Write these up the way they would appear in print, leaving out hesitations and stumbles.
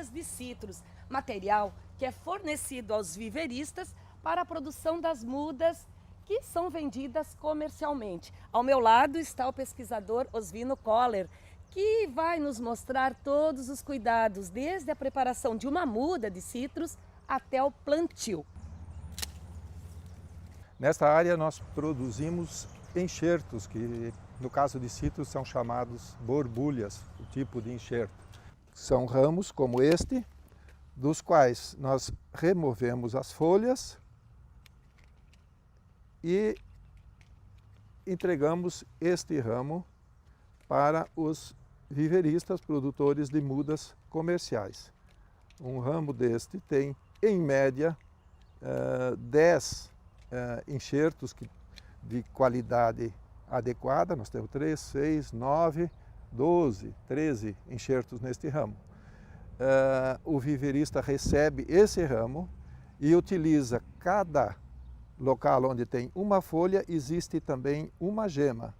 mudas de citros, material que é fornecido aos viveristas para a produção das mudas que são vendidas comercialmente. Ao meu lado está o pesquisador Osvino Koller, que vai nos mostrar todos os cuidados, desde a preparação de uma muda de citros até o plantio. Nesta área nós produzimos enxertos, que no caso de citros são chamados borbulhas, o tipo de enxerto. São ramos como este, dos quais nós removemos as folhas e entregamos este ramo para os viveristas, produtores de mudas comerciais. Um ramo deste tem, em média, 10 enxertos de qualidade adequada. Nós temos 3, 6, 9, 12, 13 enxertos neste ramo. O viverista recebe esse ramo e utiliza cada local onde tem uma folha, existe também uma gema,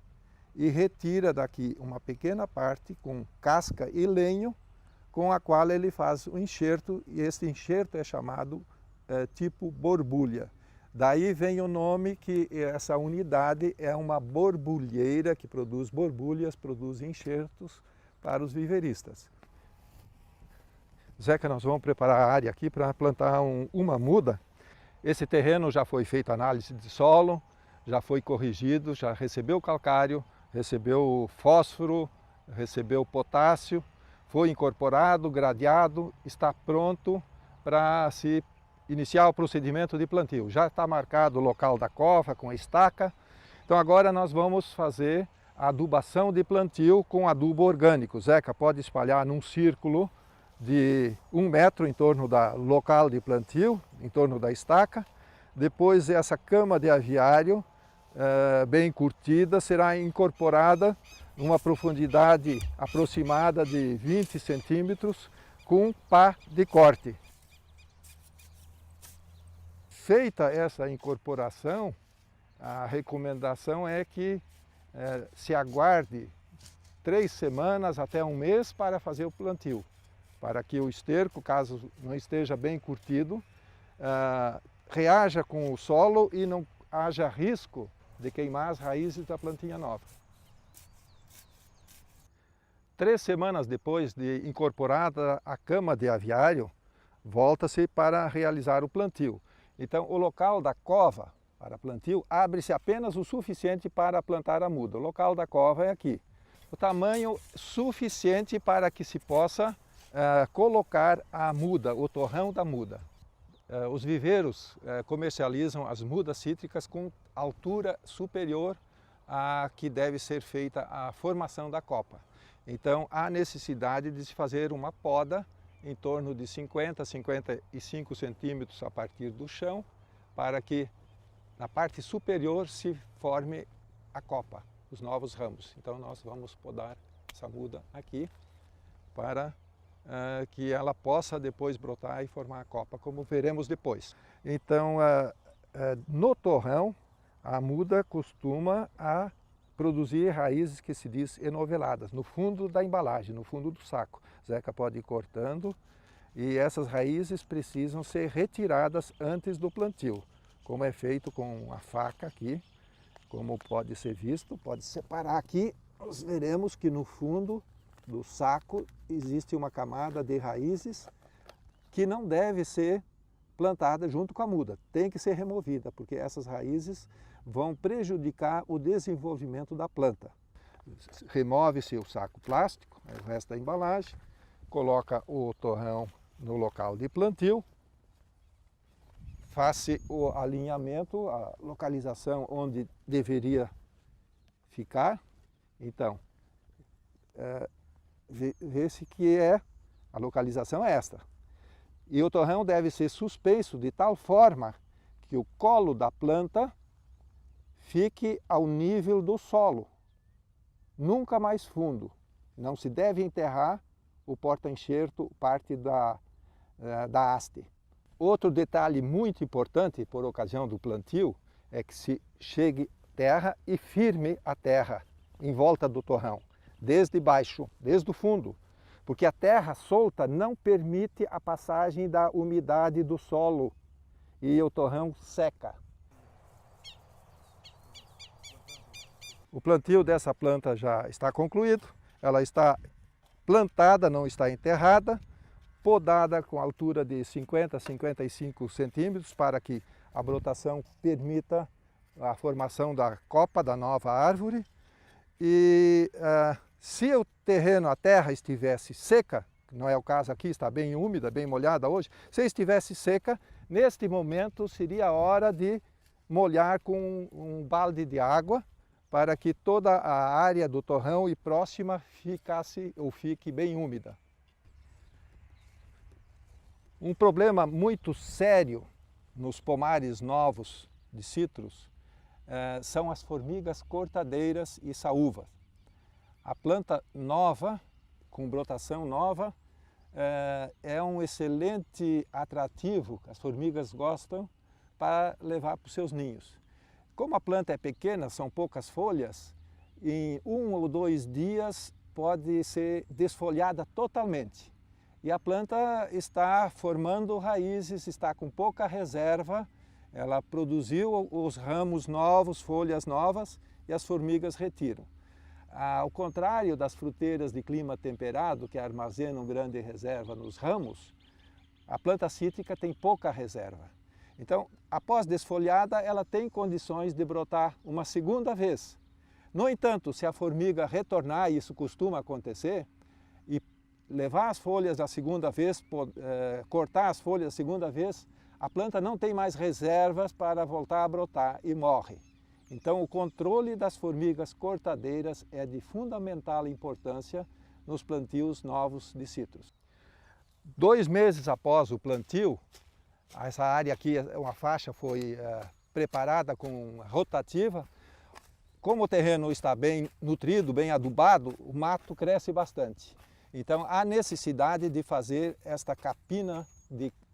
e retira daqui uma pequena parte com casca e lenho, com a qual ele faz o enxerto, e este enxerto é chamado tipo borbulha. Daí vem o nome, que essa unidade é uma borbulheira que produz borbulhas, produz enxertos para os viveristas. Zeca, nós vamos preparar a área aqui para plantar uma muda. Esse terreno já foi feita análise de solo, já foi corrigido, já recebeu calcário, recebeu fósforo, recebeu potássio, foi incorporado, gradeado, está pronto para se iniciar o procedimento de plantio. Já está marcado o local da cova com a estaca. Então agora nós vamos fazer a adubação de plantio com adubo orgânico. Zeca, pode espalhar num círculo de 1 metro em torno do local de plantio, em torno da estaca. Depois essa cama de aviário, bem curtida, será incorporada numa profundidade aproximada de 20 centímetros com pá de corte. Feita essa incorporação, a recomendação é que se aguarde 3 semanas até 1 mês para fazer o plantio, para que o esterco, caso não esteja bem curtido, reaja com o solo e não haja risco de queimar as raízes da plantinha nova. 3 semanas depois de incorporada a cama de aviário, volta-se para realizar o plantio. Então, o local da cova para plantio abre-se apenas o suficiente para plantar a muda. O local da cova é aqui. O tamanho suficiente para que se possa colocar a muda, o torrão da muda. Os viveiros comercializam as mudas cítricas com altura superior à que deve ser feita a formação da copa. Então, há necessidade de se fazer uma poda em torno de 50 a 55 centímetros a partir do chão, para que na parte superior se forme a copa, os novos ramos. Então nós vamos podar essa muda aqui para que ela possa depois brotar e formar a copa, como veremos depois. Então no torrão a muda costuma produzir raízes que se diz enoveladas, no fundo da embalagem, no fundo do saco. Zeca pode ir cortando e essas raízes precisam ser retiradas antes do plantio, como é feito com a faca aqui, como pode ser visto, pode separar aqui, nós veremos que no fundo do saco existe uma camada de raízes que não deve ser plantada junto com a muda, tem que ser removida, porque essas raízes vão prejudicar o desenvolvimento da planta. Remove-se o saco plástico, o resto da embalagem, coloca o torrão no local de plantio, faz-se o alinhamento, a localização onde deveria ficar. Então, vê-se que a localização é esta. E o torrão deve ser suspenso de tal forma que o colo da planta fique ao nível do solo, nunca mais fundo. Não se deve enterrar o porta-enxerto, parte da haste. Outro detalhe muito importante por ocasião do plantio é que se chegue terra e firme a terra em volta do torrão, desde baixo, desde o fundo, porque a terra solta não permite a passagem da umidade do solo e o torrão seca. O plantio dessa planta já está concluído, ela está plantada, não está enterrada, podada com altura de 50 a 55 centímetros para que a brotação permita a formação da copa da nova árvore. E se o terreno, a terra estivesse seca, não é o caso aqui, está bem úmida, bem molhada hoje, se estivesse seca, neste momento seria a hora de molhar com um balde de água para que toda a área do torrão e próxima fique bem úmida. Um problema muito sério nos pomares novos de citros são as formigas cortadeiras e saúvas. A planta nova, com brotação nova, é um excelente atrativo, as formigas gostam, para levar para os seus ninhos. Como a planta é pequena, são poucas folhas, em 1 ou 2 dias pode ser desfolhada totalmente. E a planta está formando raízes, está com pouca reserva, ela produziu os ramos novos, folhas novas, e as formigas retiram. Ao contrário das fruteiras de clima temperado, que armazenam grande reserva nos ramos, a planta cítrica tem pouca reserva. Então, após desfolhada, ela tem condições de brotar uma segunda vez. No entanto, se a formiga retornar, e isso costuma acontecer, e levar as folhas a segunda vez, cortar as folhas a segunda vez, a planta não tem mais reservas para voltar a brotar e morre. Então, o controle das formigas cortadeiras é de fundamental importância nos plantios novos de citros. 2 meses após o plantio, essa área aqui, uma faixa foi preparada com rotativa. Como o terreno está bem nutrido, bem adubado, o mato cresce bastante. Então, há necessidade de fazer esta capina,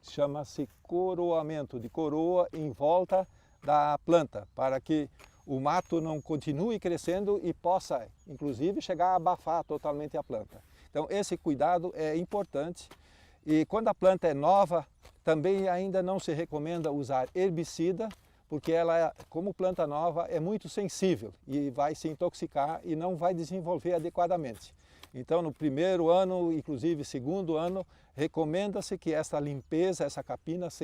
chama-se coroamento, de coroa em volta da planta, para que o mato não continue crescendo e possa, inclusive, chegar a abafar totalmente a planta. Então, esse cuidado é importante. E quando a planta é nova, também ainda não se recomenda usar herbicida, porque ela, como planta nova, é muito sensível e vai se intoxicar e não vai desenvolver adequadamente. Então, no primeiro ano, inclusive segundo ano, recomenda-se que essa limpeza, essa capina,